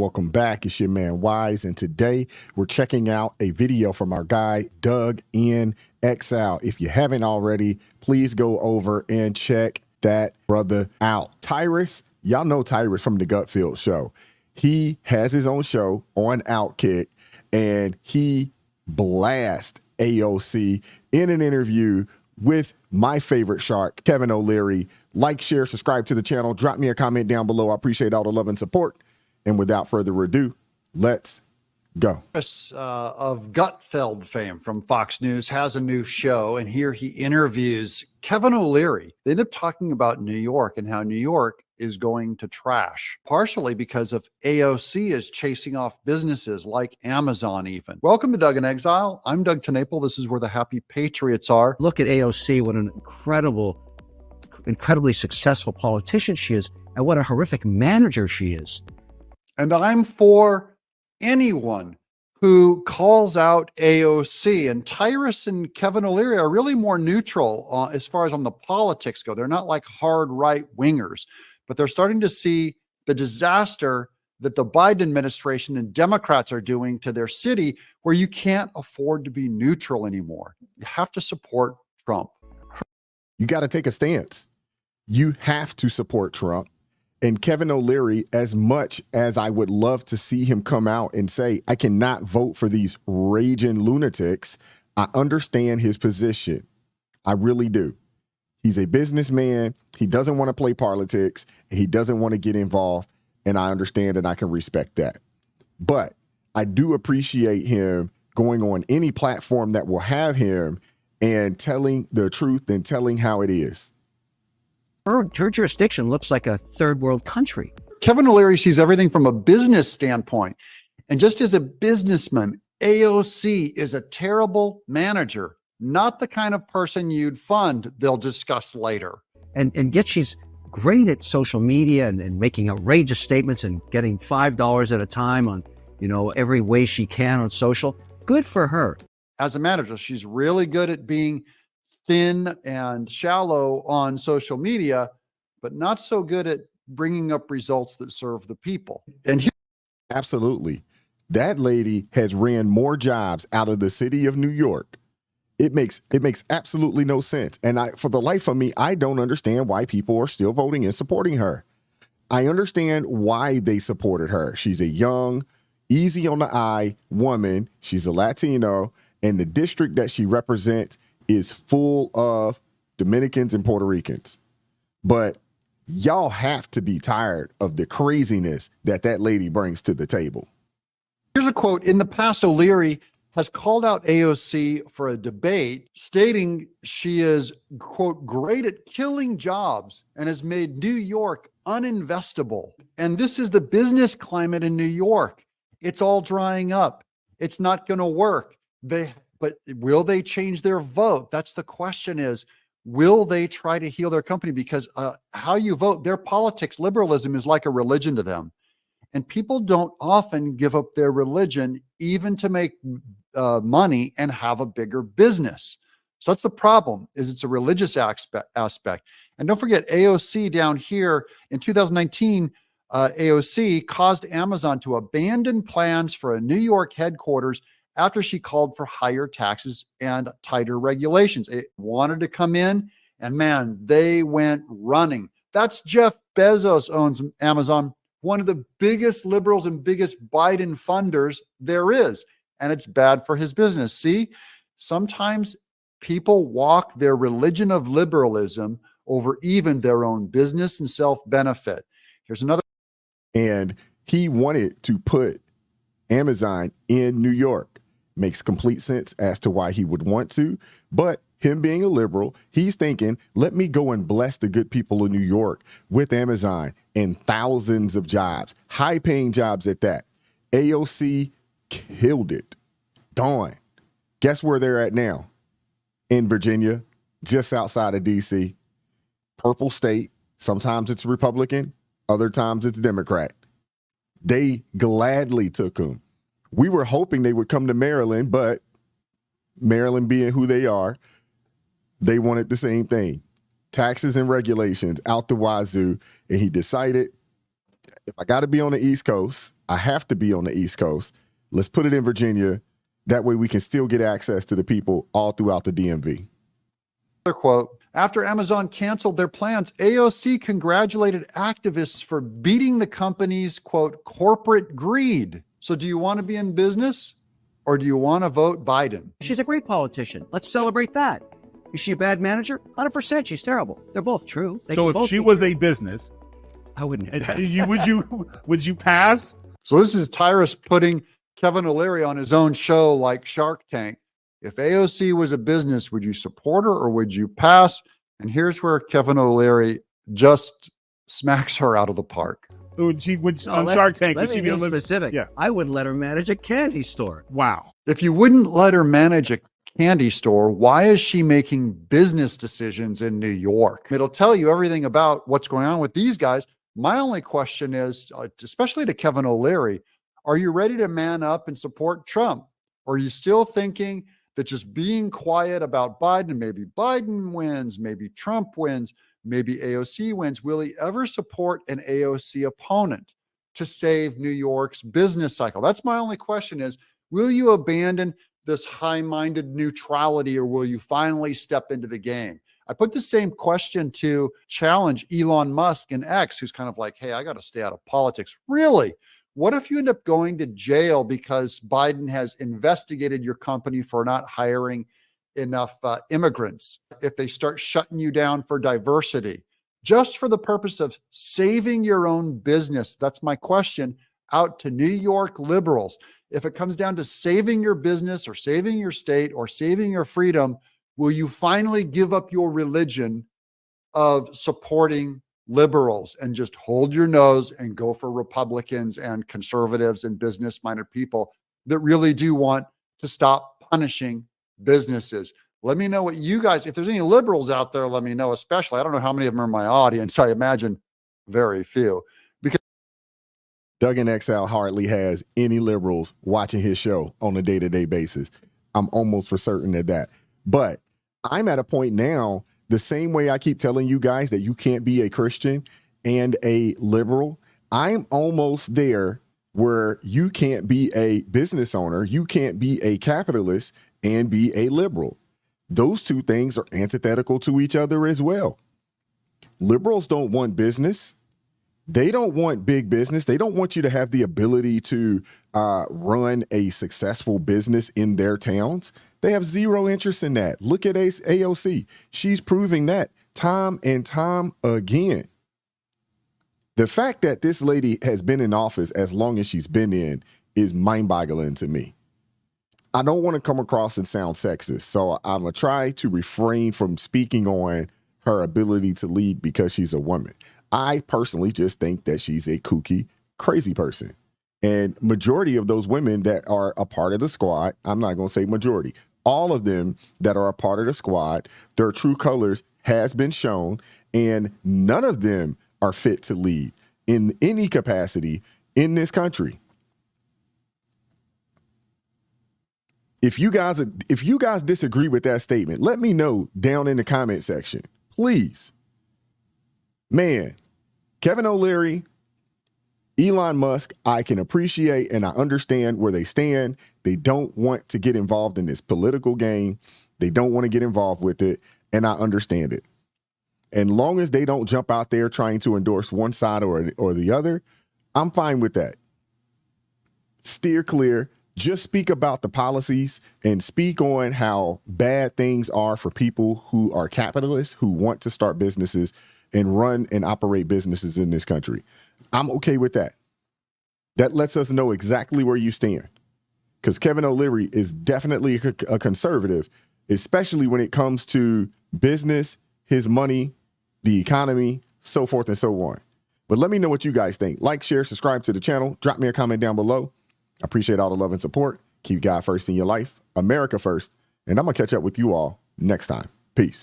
welcome back. It's your man Wise, and today we're checking out a video from our guy Doug in Exile. If you haven't already, please go over and check that brother out. Tyrus, y'all know Tyrus from the Gutfield show. He has his own show on Outkick, and he blasts AOC in an interview with my favorite shark, Kevin O'Leary. Like, share, subscribe to the channel. Drop me a comment down below. I appreciate all the love and support. And without further ado, let's go. Tyrus of Gutfield fame from Fox News has a new show, and here he interviews Kevin O'Leary. They end up talking about New York and how New York is going to trash, partially because of AOC is chasing off businesses like Amazon even. Welcome to Doug in Exile. I'm Doug TenNapel. This is where the happy patriots are. Look at AOC, what an incredibly successful politician she is, and what a horrific manager she is. And I'm for anyone who calls out AOC. And Tyrus and Kevin O'Leary are really more neutral as far as on the politics go. They're not like hard right wingers, but they're starting to see the disaster that the Biden administration and Democrats are doing to their city, where you can't afford to be neutral anymore. You have to support Trump. You got to take a stance. You have to support Trump. And Kevin O'Leary, as much as I would love to see him come out and say, I cannot vote for these raging lunatics, I understand his position. I really do. He's a businessman. He doesn't want to play politics. He doesn't want to get involved. And I understand and I can respect that. But I do appreciate him going on any platform that will have him and telling the truth and telling how it is. Her jurisdiction looks like a third world country. Kevin O'Leary sees everything from a business standpoint. And just as a businessman, AOC is a terrible manager, not the kind of person you'd fund. They'll discuss later. And yet she's great at social media and making outrageous statements and getting $5 at a time on, every way she can on social. Good for her. As a manager, she's really good at being thin and shallow on social media, but not so good at bringing up results that serve the people. And absolutely. That lady has ran more jobs out of the city of New York. It makes absolutely no sense. And for the life of me, I don't understand why people are still voting and supporting her. I understand why they supported her. She's a young, easy on the eye woman. She's a Latino, and the district that she represents is full of Dominicans and Puerto Ricans. But y'all have to be tired of the craziness that lady brings to the table. Here's a quote. In the past, O'Leary has called out AOC for a debate, stating she is, quote, great at killing jobs and has made New York uninvestable. And this is the business climate in New York. It's all drying up. It's not going to work. But will they change their vote? That's the question is, will they try to heal their company? Because how you vote, their politics, liberalism is like a religion to them. And people don't often give up their religion even to make money and have a bigger business. So that's the problem, is it's a religious aspect. And don't forget, AOC down here in 2019, AOC caused Amazon to abandon plans for a New York headquarters after she called for higher taxes and tighter regulations. It wanted to come in, and man, they went running. That's Jeff Bezos owns Amazon, one of the biggest liberals and biggest Biden funders there is. And it's bad for his business. See, sometimes people walk their religion of liberalism over even their own business and self-benefit. Here's another. And he wanted to put Amazon in New York. Makes complete sense as to why he would want to, but him being a liberal, he's thinking, let me go and bless the good people of New York with Amazon and thousands of jobs, high-paying jobs at that. AOC killed it. Gone. Guess where they're at now? In Virginia, just outside of D.C. Purple state. Sometimes it's Republican, other times it's Democrat. They gladly took him. We were hoping they would come to Maryland, but Maryland being who they are, they wanted the same thing. Taxes and regulations out the wazoo, and he decided, if I got to be on the East Coast, I have to be on the East Coast. Let's put it in Virginia. That way we can still get access to the people all throughout the DMV. Another quote, after Amazon canceled their plans, AOC congratulated activists for beating the company's, quote, corporate greed. So do you want to be in business or do you want to vote Biden? She's a great politician. Let's celebrate that. Is she a bad manager? 100%. She's terrible. They're both true. So if she was a business, I wouldn't. would you pass? So this is Tyrus putting Kevin O'Leary on his own show like Shark Tank. If AOC was a business, would you support her or would you pass? And here's where Kevin O'Leary just smacks her out of the park. On Shark Tank, Let would she me be be specific. Yeah. I wouldn't let her manage a candy store. Wow. If you wouldn't let her manage a candy store, why is she making business decisions in New York? It'll tell you everything about what's going on with these guys. My only question is, especially to Kevin O'Leary, are you ready to man up and support Trump? Or are you still thinking that just being quiet about Biden, maybe Biden wins, maybe Trump wins, maybe AOC wins, will he ever support an AOC opponent to save New York's business cycle? That's my only question is, will you abandon this high-minded neutrality or will you finally step into the game? I put the same question to challenge Elon Musk and X, who's kind of like, hey, I got to stay out of politics. Really? What if you end up going to jail because Biden has investigated your company for not hiring enough immigrants? If they start shutting you down for diversity, just for the purpose of saving your own business, that's my question out to New York liberals. If it comes down to saving your business or saving your state or saving your freedom, will you finally give up your religion of supporting liberals and just hold your nose and go for Republicans and conservatives and business-minded people that really do want to stop punishing businesses? Let me know what you guys, if there's any liberals out there, let me know, especially. I don't know how many of them are in my audience. I imagine very few. Because Doug and XL hardly has any liberals watching his show on a day-to-day basis. I'm almost for certain of that. But I'm at a point now, the same way I keep telling you guys that you can't be a Christian and a liberal, I'm almost there where you can't be a business owner, you can't be a capitalist and be a liberal. Those two things are antithetical to each other as well. Liberals don't want business. They don't want big business. They don't want you to have the ability to run a successful business in their towns. They have zero interest in that. Look at AOC. She's proving that time and time again. The fact that this lady has been in office as long as she's been in is mind-boggling to me. I don't want to come across and sound sexist, so I'm going to try to refrain from speaking on her ability to lead because she's a woman. I personally just think that she's a kooky, crazy person. And majority of those women that are a part of the squad, I'm not going to say majority, all of them that are a part of the squad, their true colors has been shown, and none of them are fit to lead in any capacity in this country. If you guys disagree with that statement, let me know down in the comment section, please. Man, Kevin O'Leary, Elon Musk, I can appreciate and I understand where they stand. They don't want to get involved in this political game. They don't want to get involved with it, and I understand it. And long as they don't jump out there trying to endorse one side or the other, I'm fine with that. Steer clear. Just speak about the policies and speak on how bad things are for people who are capitalists, who want to start businesses and run and operate businesses in this country. I'm okay with that. That lets us know exactly where you stand. Because Kevin O'Leary is definitely a conservative, especially when it comes to business, his money, the economy, so forth and so on. But let me know what you guys think. Like, share, subscribe to the channel. Drop me a comment down below. I appreciate all the love and support. Keep God first in your life, America first, and I'm going to catch up with you all next time. Peace.